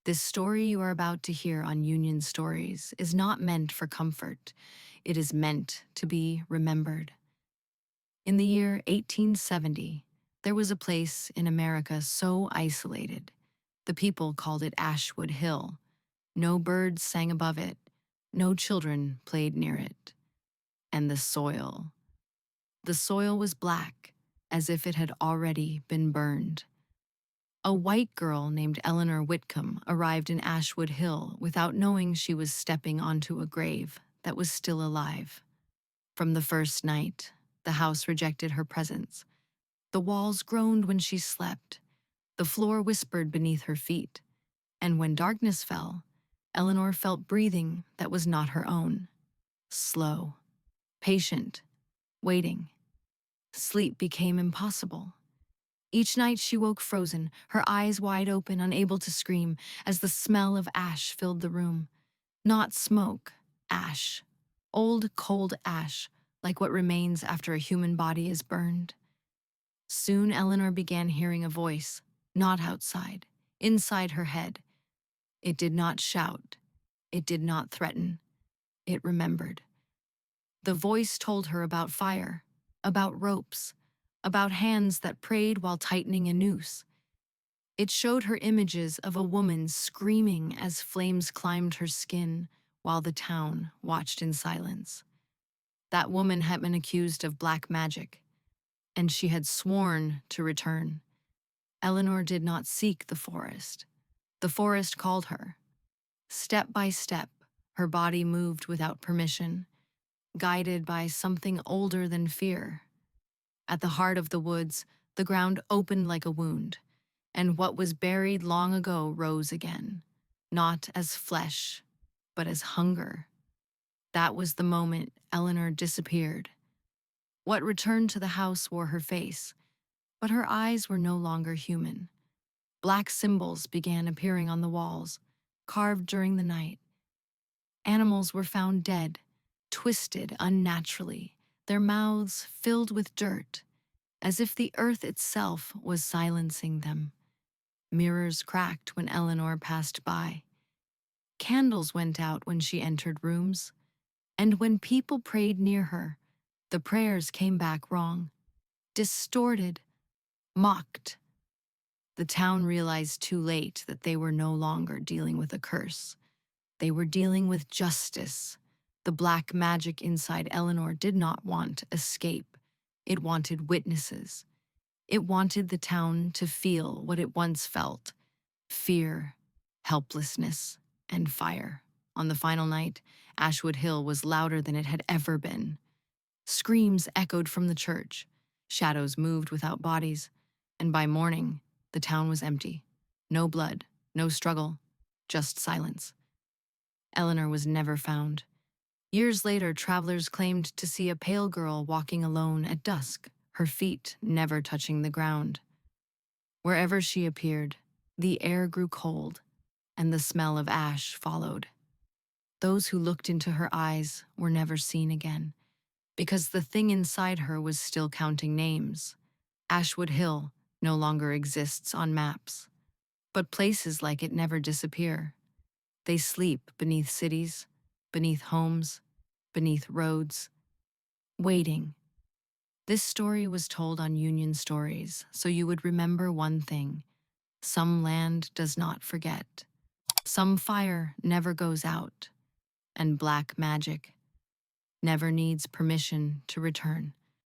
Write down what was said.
This story you are about to hear on Union Stories is not meant for comfort. It is meant to be remembered. In the year 1870, there was a place in America so isolated. The people called it Ashwood Hill. No birds sang above it. No children played near it. And the soil. The soil was black, as if it had already been burned. A white girl named Eleanor Whitcombe arrived in Ashwood Hill without knowing she was stepping onto a grave that was still alive. From the first night, the house rejected her presence. The walls groaned when she slept. The floor whispered beneath her feet. And when darkness fell, Eleanor felt breathing that was not her own. Slow, patient, waiting. Sleep became impossible. Each night she woke frozen, her eyes wide open, unable to scream, as the smell of ash filled the room. Not smoke, ash. Old, cold ash, like what remains after a human body is burned. Soon Eleanor began hearing a voice, not outside, inside her head. It did not shout. It did not threaten. It remembered. The voice told her about fire, about ropes, about hands that prayed while tightening a noose. It showed her images of a woman screaming as flames climbed her skin while the town watched in silence. That woman had been accused of black magic, and she had sworn to return. Eleanor did not seek the forest. The forest called her. Step by step, her body moved without permission, guided by something older than fear. At the heart of the woods, the ground opened like a wound, and what was buried long ago rose again, not as flesh, but as hunger. That was the moment Eleanor disappeared. What returned to the house wore her face, but her eyes were no longer human. Black symbols began appearing on the walls, carved during the night. Animals were found dead, twisted unnaturally, their mouths filled with dirt, as if the earth itself was silencing them. Mirrors cracked when Eleanor passed by. Candles went out when she entered rooms, and when people prayed near her, the prayers came back wrong, distorted, mocked. The town realized too late that they were no longer dealing with a curse. They were dealing with justice. The black magic inside Eleanor did not want escape. It wanted witnesses. It wanted the town to feel what it once felt: fear, helplessness, and fire. On the final night, Ashwood Hill was louder than it had ever been. Screams echoed from the church. Shadows moved without bodies. And by morning, the town was empty. No blood, no struggle, just silence. Eleanor was never found. Years later, travelers claimed to see a pale girl walking alone at dusk, her feet never touching the ground. Wherever she appeared, the air grew cold, and the smell of ash followed. Those who looked into her eyes were never seen again, because the thing inside her was still counting names. Ashwood Hill no longer exists on maps, but places like it never disappear. They sleep beneath cities, beneath homes, beneath roads, waiting. This story was told on Union Stories, so you would remember one thing: some land does not forget. Some fire never goes out, and black magic never needs permission to return.